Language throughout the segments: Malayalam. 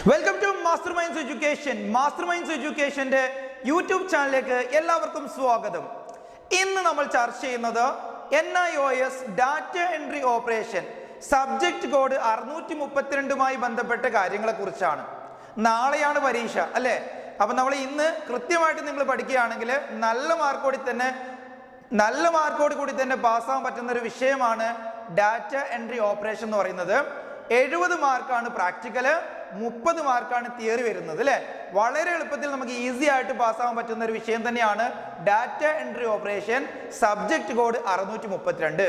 Welcome to master minds education. Master minds എഡ്യൂക്കേഷന്റെ യൂട്യൂബ് ചാനലിലേക്ക് എല്ലാവർക്കും സ്വാഗതം. ഇന്ന് നമ്മൾ ചർച്ച ചെയ്യുന്നത് NIOS data entry operation subject code 632മായി ബന്ധപ്പെട്ട കാര്യങ്ങളെ കുറിച്ചാണ്. നാളെയാണ് പരീക്ഷ അല്ലേ? അപ്പൊ നമ്മൾ ഇന്ന് കൃത്യമായിട്ട് നിങ്ങൾ പഠിക്കുകയാണെങ്കിൽ നല്ല മാർക്കോട് കൂടി തന്നെ പാസ്സാകാൻ പറ്റുന്ന ഒരു വിഷയമാണ് ഡാറ്റ എൻട്രി ഓപ്പറേഷൻ എന്ന് പറയുന്നത്. 70 മാർക്കാണ് പ്രാക്ടിക്കല്, 30 മാർക്കാണ് തിയറി വരുന്നത് അല്ലേ? വളരെ എളുപ്പത്തിൽ നമുക്ക് ഈസി ആയിട്ട് പാസ്സാകാൻ പറ്റുന്ന ഒരു വിഷയം തന്നെയാണ് data entry operation subject code 632.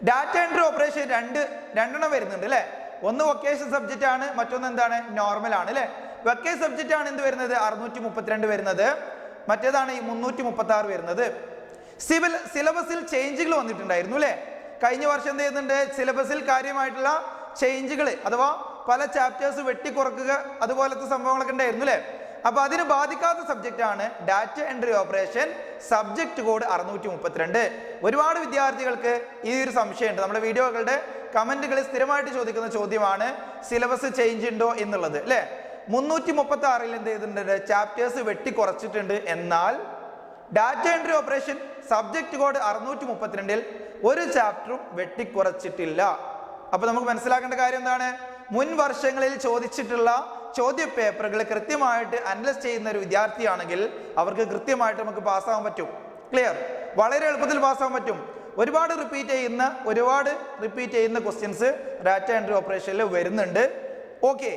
Data entry operation രണ്ടെണ്ണം വരുന്നുണ്ട് അല്ലേ? ഒന്ന് വൊക്കേഷൻ സബ്ജക്റ്റ് ആണ്, മറ്റൊന്ന് എന്താണ് നോർമൽ ആണ് അല്ലേ? വൊക്കേഷൻ സബ്ജക്റ്റ് ആണ് എന്ത് വരുന്നത് 632 വരുന്നത്, മറ്റേതാണ് ഈ 336 വരുന്നത്. സിലബസിൽ ചേഞ്ചുകൾ വന്നിട്ടുണ്ടായിരുന്നു അല്ലേ? കഴിഞ്ഞ വർഷം എന്ത് ചെയ്യുന്നുണ്ട്, സിലബസിൽ കാര്യമായിട്ടുള്ള ചേഞ്ചുകൾ അഥവാ പല ചാപ്റ്റേഴ്സ് വെട്ടിക്കുറക്കുക അതുപോലത്തെ സംഭവങ്ങളൊക്കെ ഉണ്ടായിരുന്നു അല്ലേ? അപ്പൊ അതിന് ബാധിക്കാത്ത സബ്ജക്റ്റ് ആണ് data entry operation subject code 632. ഒരുപാട് വിദ്യാർത്ഥികൾക്ക് ഈ ഒരു സംശയമുണ്ട്. നമ്മുടെ വീഡിയോകളുടെ കമന്റുകളിൽ സ്ഥിരമായിട്ട് ചോദിക്കുന്ന ചോദ്യമാണ് സിലബസ് ചേഞ്ച് ഉണ്ടോ എന്നുള്ളത് അല്ലേ? 336 എന്ത് ചെയ്തിട്ടുണ്ട്, ചാപ്റ്റേഴ്സ് വെട്ടിക്കുറച്ചിട്ടുണ്ട്. എന്നാൽ data entry operation subject code 632 ഒരു ചാപ്റ്ററും വെട്ടിക്കുറച്ചിട്ടില്ല. അപ്പൊ നമുക്ക് മനസ്സിലാക്കേണ്ട കാര്യം എന്താണ്, മുൻ വർഷങ്ങളിൽ ചോദിച്ചിട്ടുള്ള ചോദ്യ പേപ്പറുകൾ കൃത്യമായിട്ട് അനലൈസ് ചെയ്യുന്ന ഒരു വിദ്യാർത്ഥിയാണെങ്കിൽ അവർക്ക് കൃത്യമായിട്ട് നമുക്ക് പാസ്സാകാൻ പറ്റും. ക്ലിയർ? വളരെ എളുപ്പത്തിൽ പാസ്സാകാൻ പറ്റും. ഒരുപാട് റിപ്പീറ്റ് ചെയ്യുന്ന ക്വസ്റ്റ്യൻസ് ഡാറ്റ എൻട്രി ഓപ്പറേഷനിൽ വരുന്നുണ്ട്. ഓക്കെ,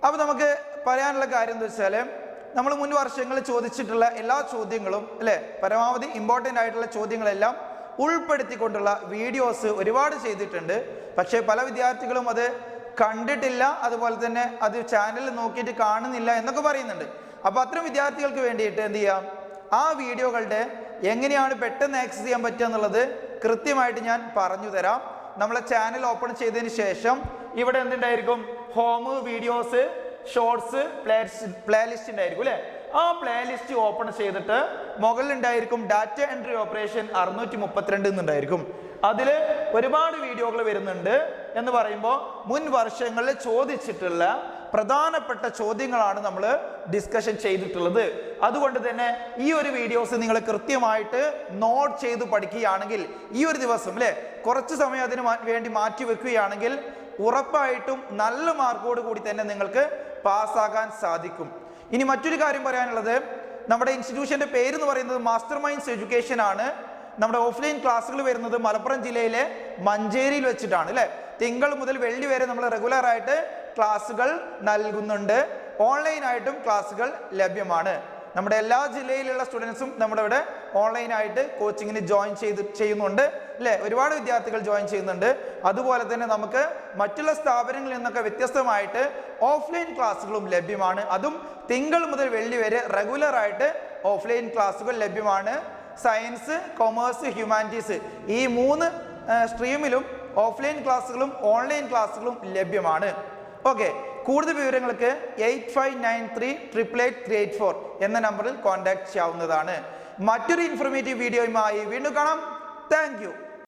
അപ്പൊ നമുക്ക് പറയാനുള്ള കാര്യം എന്താ വെച്ചാൽ, നമ്മൾ മുൻ വർഷങ്ങളിൽ ചോദിച്ചിട്ടുള്ള എല്ലാ ചോദ്യങ്ങളും അല്ലെ, പരമാവധി ഇമ്പോർട്ടൻ്റ് ആയിട്ടുള്ള ചോദ്യങ്ങളെല്ലാം ഉൾപ്പെടുത്തിക്കൊണ്ടുള്ള വീഡിയോസ് ഒരുപാട് ചെയ്തിട്ടുണ്ട്. പക്ഷേ പല വിദ്യാർത്ഥികളും അത് കണ്ടിട്ടില്ല, അതുപോലെ തന്നെ അത് ചാനലിൽ നോക്കിയിട്ട് കാണുന്നില്ല എന്നൊക്കെ പറയുന്നുണ്ട്. അപ്പൊ അത്തരം വിദ്യാർത്ഥികൾക്ക് വേണ്ടിയിട്ട് എന്ത് ചെയ്യാം, ആ വീഡിയോകളുടെ എങ്ങനെയാണ് പെട്ടെന്ന് ആക്സസ് ചെയ്യാൻ പറ്റുക എന്നുള്ളത് കൃത്യമായിട്ട് ഞാൻ പറഞ്ഞു തരാം. നമ്മളെ ചാനൽ ഓപ്പൺ ചെയ്തതിന് ശേഷം ഇവിടെ എന്തുണ്ടായിരിക്കും, ഹോം, വീഡിയോസ്, ഷോർട്സ്, പ്ലേലിസ്റ്റ് ഉണ്ടായിരിക്കും അല്ലെ? ആ പ്ലേലിസ്റ്റ് ഓപ്പൺ ചെയ്തിട്ട് മുകളിൽ ഉണ്ടായിരിക്കും ഡാറ്റ എൻട്രി ഓപ്പറേഷൻ 632 എന്നുണ്ടായിരിക്കും. അതിൽ ഒരുപാട് വീഡിയോകൾ വരുന്നുണ്ട്. എന്ന് പറയുമ്പോൾ മുൻ വർഷങ്ങളിൽ ചോദിച്ചിട്ടുള്ള പ്രധാനപ്പെട്ട ചോദ്യങ്ങളാണ് നമ്മൾ ഡിസ്കഷൻ ചെയ്തിട്ടുള്ളത്. അതുകൊണ്ട് തന്നെ ഈ ഒരു വീഡിയോസ് നിങ്ങൾ കൃത്യമായിട്ട് നോട്ട് ചെയ്ത് പഠിക്കുകയാണെങ്കിൽ, ഈ ഒരു ദിവസം അല്ലെ കുറച്ച് സമയം അതിന് വേണ്ടി മാറ്റി വെക്കുകയാണെങ്കിൽ ഉറപ്പായിട്ടും നല്ല മാർക്കോട് കൂടി തന്നെ നിങ്ങൾക്ക് പാസ്സാകാൻ സാധിക്കും. ഇനി മറ്റൊരു കാര്യം പറയാനുള്ളത്, നമ്മുടെ ഇൻസ്റ്റിറ്റ്യൂഷന്റെ പേര് എന്ന് പറയുന്നത് മാസ്റ്റർ മൈൻഡ്സ് എഡ്യൂക്കേഷൻ ആണ്. നമ്മുടെ ഓഫ്ലൈൻ ക്ലാസ്സുകൾ വരുന്നത് മലപ്പുറം ജില്ലയിലെ മഞ്ചേരിയിൽ വെച്ചിട്ടാണ് അല്ലെ? തിങ്കൾ മുതൽ വെള്ളി വരെ നമ്മൾ റെഗുലർ ആയിട്ട് ക്ലാസ്സുകൾ നൽകുന്നുണ്ട്. ഓൺലൈനായിട്ടും ക്ലാസ്സുകൾ ലഭ്യമാണ്. നമ്മുടെ എല്ലാ ജില്ലയിലുള്ള സ്റ്റുഡൻസും നമ്മുടെ ഇവിടെ ഓൺലൈനായിട്ട് കോച്ചിങ്ങിന് ചെയ്യുന്നുണ്ട് അല്ലെ? ഒരുപാട് വിദ്യാർത്ഥികൾ ജോയിൻ ചെയ്യുന്നുണ്ട്. അതുപോലെ തന്നെ നമുക്ക് മറ്റുള്ള സ്ഥാപനങ്ങളിൽ നിന്നൊക്കെ വ്യത്യസ്തമായിട്ട് ഓഫ്ലൈൻ ക്ലാസ്സുകളും ലഭ്യമാണ്. അതും തിങ്കൾ മുതൽ വെള്ളി വരെ റെഗുലർ ആയിട്ട് ഓഫ്ലൈൻ ക്ലാസ്സുകൾ ലഭ്യമാണ്. സയൻസ്, കൊമേഴ്സ്, ഹ്യൂമാനിറ്റീസ് ഈ 3 സ്ട്രീമിലും ഓഫ്ലൈൻ ക്ലാസ്സുകളും ഓൺലൈൻ ക്ലാസ്സുകളും ലഭ്യമാണ്. ഓക്കെ, കൂടുതൽ വിവരങ്ങൾക്ക് 8593888384 എന്ന നമ്പറിൽ കോൺടാക്ട് ചെയ്യാവുന്നതാണ്. മറ്റൊരു ഇൻഫോർമേറ്റീവ് വീഡിയോയുമായി വീണ്ടും കാണാം. Thank you.